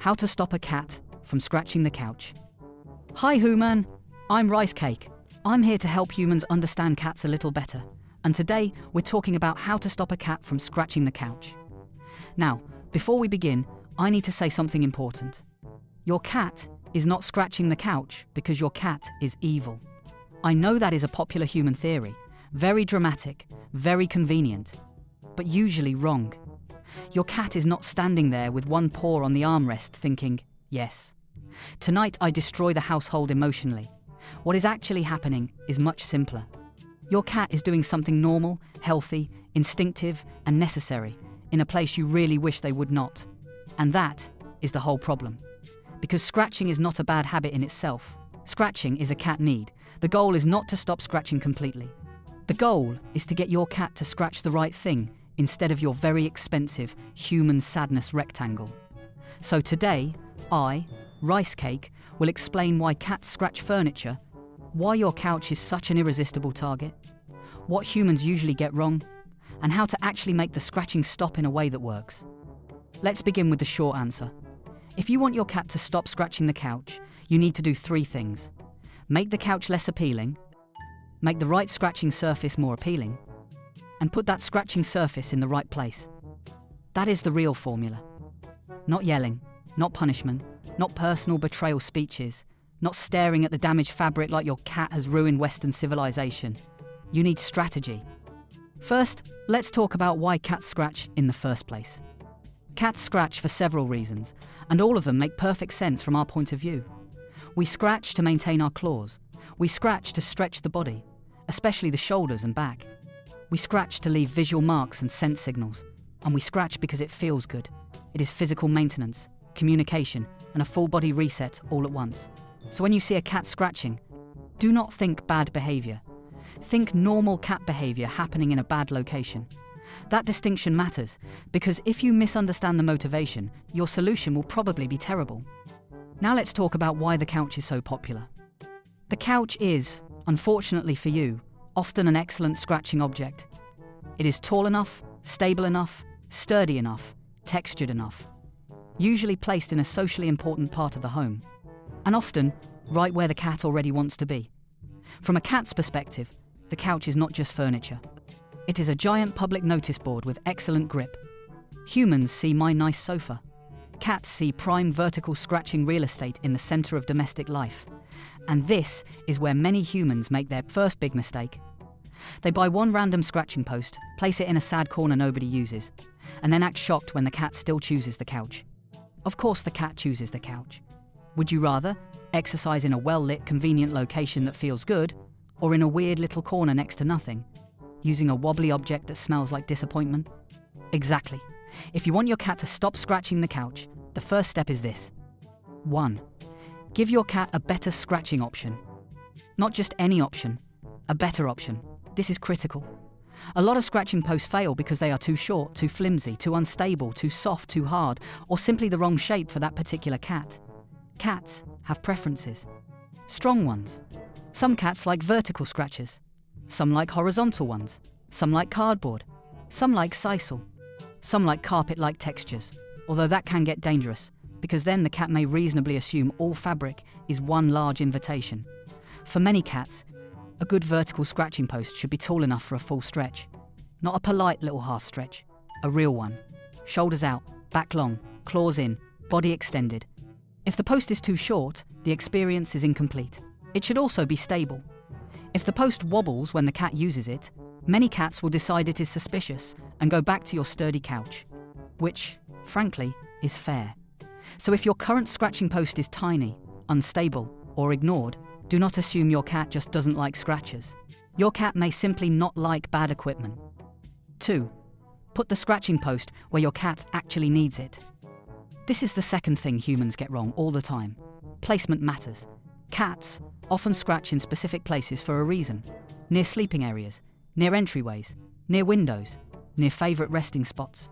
How to stop a cat from scratching the couch. Hi human, I'm Rice Cake. I'm here to help humans understand cats a little better. And today we're talking about how to stop a cat from scratching the couch. Now, before we begin, I need to say something important. Your cat is not scratching the couch because your cat is evil. I know that is a popular human theory, very dramatic, very convenient, but usually wrong. Your cat is not standing there with one paw on the armrest thinking, yes, tonight I destroy the household emotionally. What is actually happening is much simpler. Your cat is doing something normal, healthy, instinctive, and necessary in a place you really wish they would not. And that is the whole problem. Because scratching is not a bad habit in itself. Scratching is a cat need. The goal is not to stop scratching completely. The goal is to get your cat to scratch the right thing instead of your very expensive human sadness rectangle. So today, I, Rice Cake, will explain why cats scratch furniture, why your couch is such an irresistible target, what humans usually get wrong, and how to actually make the scratching stop in a way that works. Let's begin with the short answer. If you want your cat to stop scratching the couch, you need to do 3 things. Make the couch less appealing, make the right scratching surface more appealing, and put that scratching surface in the right place. That is the real formula. Not yelling, not punishment, not personal betrayal speeches, not staring at the damaged fabric like your cat has ruined Western civilization. You need strategy. First, let's talk about why cats scratch in the first place. Cats scratch for several reasons, and all of them make perfect sense from our point of view. We scratch to maintain our claws. We scratch to stretch the body, especially the shoulders and back. We scratch to leave visual marks and scent signals. And we scratch because it feels good. It is physical maintenance, communication, and a full body reset all at once. So when you see a cat scratching, do not think bad behavior. Think normal cat behavior happening in a bad location. That distinction matters, because if you misunderstand the motivation, your solution will probably be terrible. Now let's talk about why the couch is so popular. The couch is, unfortunately for you, often an excellent scratching object. It is tall enough, stable enough, sturdy enough, textured enough. Usually placed in a socially important part of the home. And often, right where the cat already wants to be. From a cat's perspective, the couch is not just furniture. It is a giant public notice board with excellent grip. Humans see my nice sofa. Cats see prime vertical scratching real estate in the center of domestic life. And this is where many humans make their first big mistake. They buy one random scratching post, place it in a sad corner nobody uses, and then act shocked when the cat still chooses the couch. Of course the cat chooses the couch. Would you rather exercise in a well-lit, convenient location that feels good, or in a weird little corner next to nothing, using a wobbly object that smells like disappointment? Exactly. If you want your cat to stop scratching the couch, the first step is this. 1. Give your cat a better scratching option. Not just any option, a better option. This is critical. A lot of scratching posts fail because they are too short, too flimsy, too unstable, too soft, too hard, or simply the wrong shape for that particular cat. Cats have preferences. Strong ones. Some cats like vertical scratches. Some like horizontal ones. Some like cardboard. Some like sisal. Some like carpet-like textures, although that can get dangerous, because then the cat may reasonably assume all fabric is one large invitation. For many cats, a good vertical scratching post should be tall enough for a full stretch. Not a polite little half stretch, a real one. Shoulders out, back long, claws in, body extended. If the post is too short, the experience is incomplete. It should also be stable. If the post wobbles when the cat uses it, many cats will decide it is suspicious and go back to your sturdy couch, which, frankly, is fair. So if your current scratching post is tiny, unstable, or ignored, do not assume your cat just doesn't like scratches. Your cat may simply not like bad equipment. 2. Put the scratching post where your cat actually needs it. This is the second thing humans get wrong all the time. Placement matters. Cats often scratch in specific places for a reason. Near sleeping areas, near entryways, near windows, near favourite resting spots.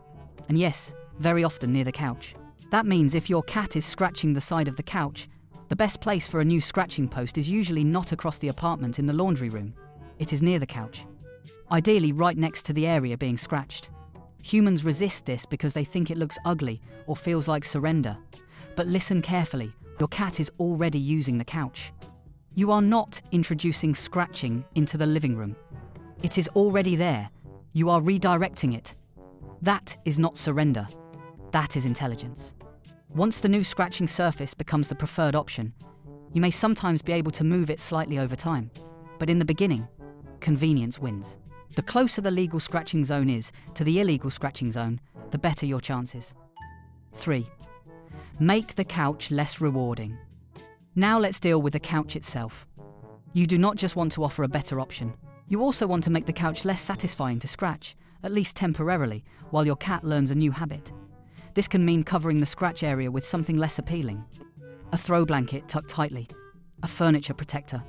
And yes, very often near the couch. That means if your cat is scratching the side of the couch, the best place for a new scratching post is usually not across the apartment in the laundry room. It is near the couch. Ideally right next to the area being scratched. Humans resist this because they think it looks ugly or feels like surrender. But listen carefully, your cat is already using the couch. You are not introducing scratching into the living room. It is already there. You are redirecting it. That is not surrender. That is intelligence. Once the new scratching surface becomes the preferred option, you may sometimes be able to move it slightly over time. But in the beginning, convenience wins. The closer the legal scratching zone is to the illegal scratching zone, the better your chances. 3. Make the couch less rewarding. Now let's deal with the couch itself. You do not just want to offer a better option. You also want to make the couch less satisfying to scratch, at least temporarily, while your cat learns a new habit. This can mean covering the scratch area with something less appealing. A throw blanket tucked tightly, a furniture protector,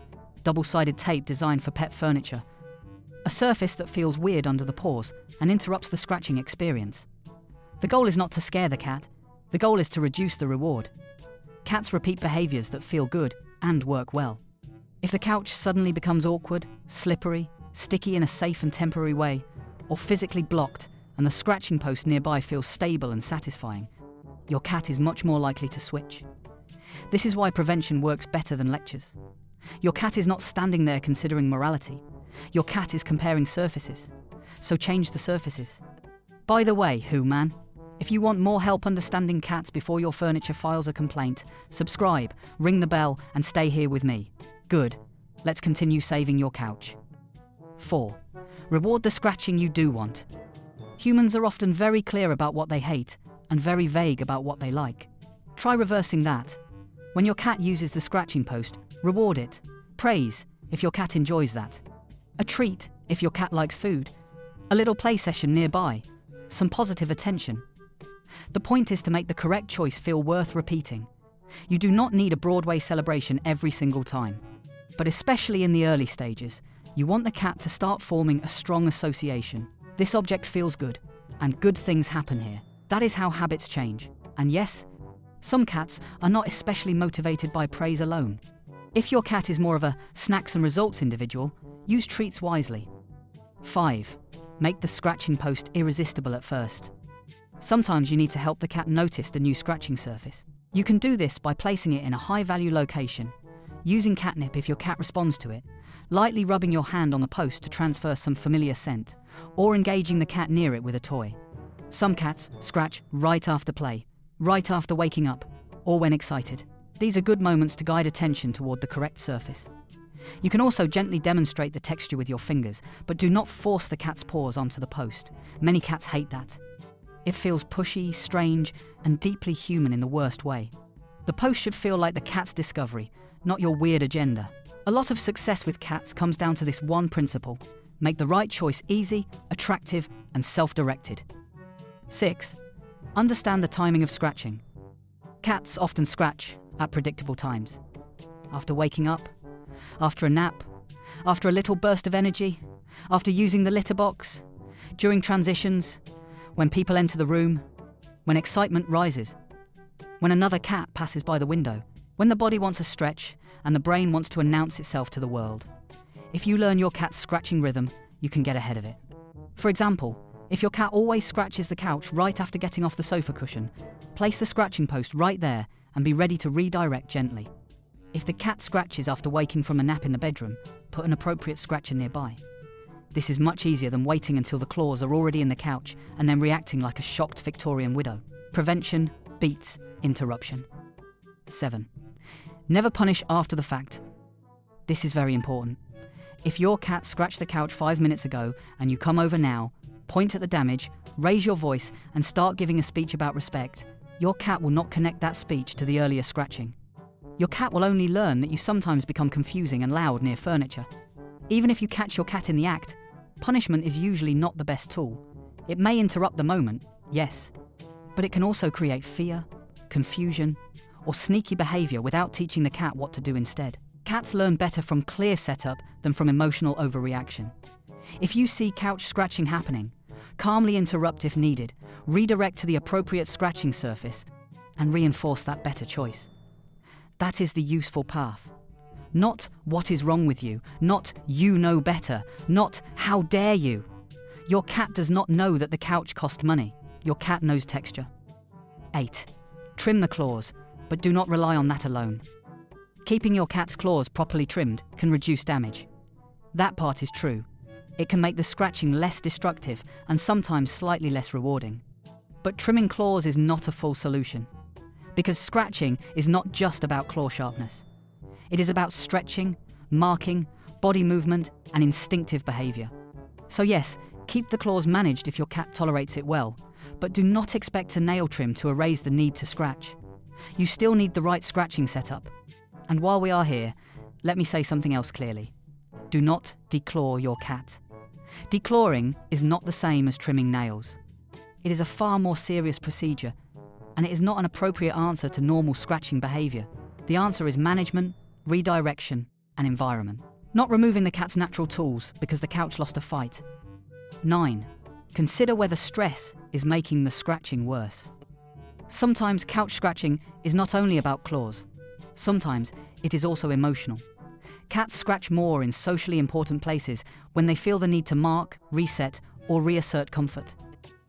double-sided tape designed for pet furniture, a surface that feels weird under the paws and interrupts the scratching experience. The goal is not to scare the cat, the goal is to reduce the reward. Cats repeat behaviors that feel good and work well. If the couch suddenly becomes awkward, slippery, sticky in a safe and temporary way, or physically blocked and the scratching post nearby feels stable and satisfying, your cat is much more likely to switch. This is why prevention works better than lectures. Your cat is not standing there considering morality. Your cat is comparing surfaces. So change the surfaces. By the way, man, if you want more help understanding cats before your furniture files a complaint, subscribe, ring the bell, and stay here with me. Good. Let's continue saving your couch. 4. Reward the scratching you do want. Humans are often very clear about what they hate and very vague about what they like. Try reversing that. When your cat uses the scratching post, reward it. Praise if your cat enjoys that. A treat if your cat likes food. A little play session nearby. Some positive attention. The point is to make the correct choice feel worth repeating. You do not need a Broadway celebration every single time. But especially in the early stages, you want the cat to start forming a strong association. This object feels good, and good things happen here. That is how habits change. And yes, some cats are not especially motivated by praise alone. If your cat is more of a snacks and results individual, use treats wisely. 5. Make the scratching post irresistible at first. Sometimes you need to help the cat notice the new scratching surface. You can do this by placing it in a high-value location, using catnip if your cat responds to it, lightly rubbing your hand on the post to transfer some familiar scent, or engaging the cat near it with a toy. Some cats scratch right after play, right after waking up, or when excited. These are good moments to guide attention toward the correct surface. You can also gently demonstrate the texture with your fingers, but do not force the cat's paws onto the post. Many cats hate that. It feels pushy, strange, and deeply human in the worst way. The post should feel like the cat's discovery, not your weird agenda. A lot of success with cats comes down to this one principle: make the right choice easy, attractive, and self-directed. 6. Understand the timing of scratching. Cats often scratch at predictable times. After waking up, after a nap, after a little burst of energy, after using the litter box, during transitions, when people enter the room, when excitement rises, when another cat passes by the window, when the body wants a stretch and the brain wants to announce itself to the world. If you learn your cat's scratching rhythm, you can get ahead of it. For example, if your cat always scratches the couch right after getting off the sofa cushion, place the scratching post right there and be ready to redirect gently. If the cat scratches after waking from a nap in the bedroom, put an appropriate scratcher nearby. This is much easier than waiting until the claws are already in the couch and then reacting like a shocked Victorian widow. Prevention beats interruption. 7. Never punish after the fact. This is very important. If your cat scratched the couch 5 minutes ago and you come over now, point at the damage, raise your voice, and start giving a speech about respect, your cat will not connect that speech to the earlier scratching. Your cat will only learn that you sometimes become confusing and loud near furniture. Even if you catch your cat in the act, punishment is usually not the best tool. It may interrupt the moment, yes, but it can also create fear, confusion, or sneaky behavior without teaching the cat what to do instead. Cats learn better from clear setup than from emotional overreaction. If you see couch scratching happening, calmly interrupt if needed, redirect to the appropriate scratching surface, and reinforce that better choice. That is the useful path. Not what is wrong with you, not you know better, not how dare you. Your cat does not know that the couch cost money. Your cat knows texture. 8. Trim the claws. But do not rely on that alone. Keeping your cat's claws properly trimmed can reduce damage. That part is true. It can make the scratching less destructive and sometimes slightly less rewarding. But trimming claws is not a full solution, because scratching is not just about claw sharpness. It is about stretching, marking, body movement, and instinctive behavior. So yes, keep the claws managed if your cat tolerates it well, but do not expect a nail trim to erase the need to scratch. You still need the right scratching setup. And while we are here, let me say something else clearly. Do not declaw your cat. Declawing is not the same as trimming nails. It is a far more serious procedure, and it is not an appropriate answer to normal scratching behavior. The answer is management, redirection, and environment. Not removing the cat's natural tools because the couch lost a fight. 9. Consider whether stress is making the scratching worse. Sometimes couch scratching is not only about claws. Sometimes it is also emotional. Cats scratch more in socially important places when they feel the need to mark, reset, or reassert comfort.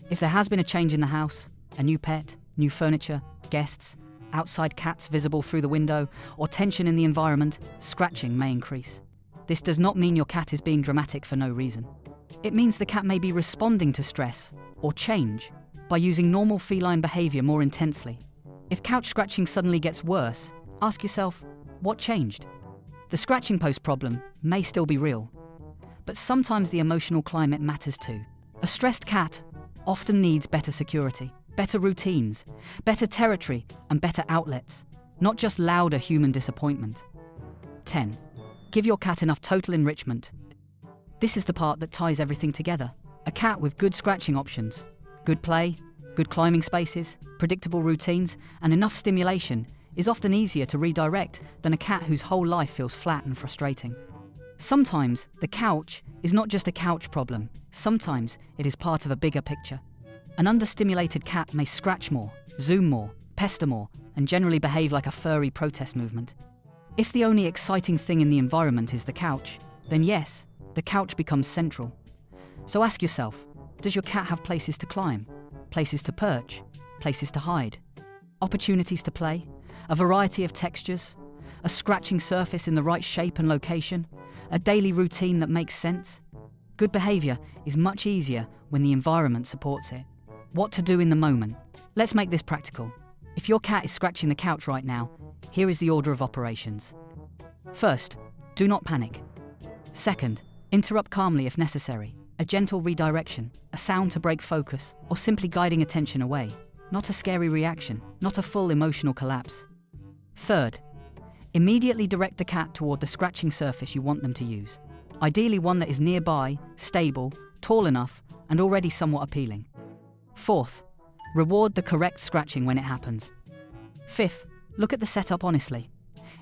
If there has been a change in the house, a new pet, new furniture, guests, outside cats visible through the window, or tension in the environment, scratching may increase. This does not mean your cat is being dramatic for no reason. It means the cat may be responding to stress or change by using normal feline behavior more intensely. If couch scratching suddenly gets worse, ask yourself, what changed? The scratching post problem may still be real, but sometimes the emotional climate matters too. A stressed cat often needs better security, better routines, better territory, and better outlets, not just louder human disappointment. 10. Give your cat enough total enrichment. This is the part that ties everything together. A cat with good scratching options, good play, good climbing spaces, predictable routines, and enough stimulation is often easier to redirect than a cat whose whole life feels flat and frustrating. Sometimes the couch is not just a couch problem. Sometimes it is part of a bigger picture. An understimulated cat may scratch more, zoom more, pester more, and generally behave like a furry protest movement. If the only exciting thing in the environment is the couch, then yes, the couch becomes central. So ask yourself, does your cat have places to climb, places to perch, places to hide, opportunities to play, a variety of textures, a scratching surface in the right shape and location, a daily routine that makes sense? Good behavior is much easier when the environment supports it. What to do in the moment? Let's make this practical. If your cat is scratching the couch right now, here is the order of operations. First, do not panic. Second, interrupt calmly if necessary. A gentle redirection, a sound to break focus, or simply guiding attention away. Not a scary reaction, not a full emotional collapse. Third, immediately direct the cat toward the scratching surface you want them to use. Ideally one that is nearby, stable, tall enough, and already somewhat appealing. Fourth, reward the correct scratching when it happens. Fifth, look at the setup honestly.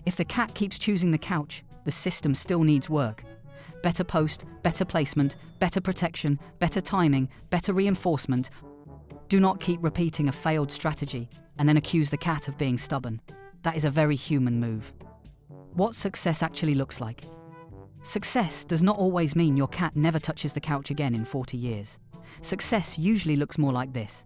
If the cat keeps choosing the couch, the system still needs work. Better post, better placement, better protection, better timing, better reinforcement. Do not keep repeating a failed strategy and then accuse the cat of being stubborn. That is a very human move. What success actually looks like. Success does not always mean your cat never touches the couch again in 40 years. Success usually looks more like this.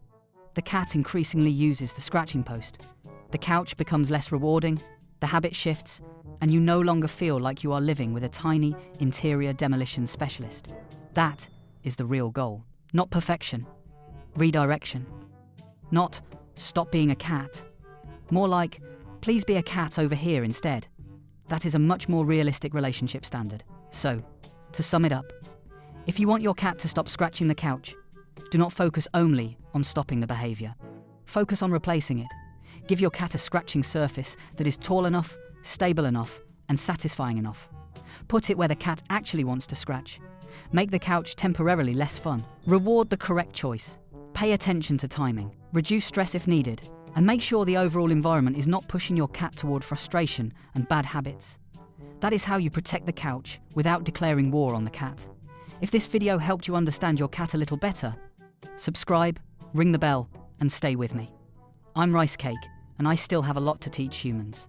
The cat increasingly uses the scratching post. The couch becomes less rewarding, the habit shifts, and you no longer feel like you are living with a tiny interior demolition specialist. That is the real goal. Not perfection. Redirection. Not stop being a cat. More like, please be a cat over here instead. That is a much more realistic relationship standard. So, to sum it up, if you want your cat to stop scratching the couch, do not focus only on stopping the behavior. Focus on replacing it. Give your cat a scratching surface that is tall enough, stable enough, and satisfying enough. Put it where the cat actually wants to scratch. Make the couch temporarily less fun. Reward the correct choice. Pay attention to timing. Reduce stress if needed. And make sure the overall environment is not pushing your cat toward frustration and bad habits. That is how you protect the couch without declaring war on the cat. If this video helped you understand your cat a little better, subscribe, ring the bell, and stay with me. I'm Rice Cake, and I still have a lot to teach humans.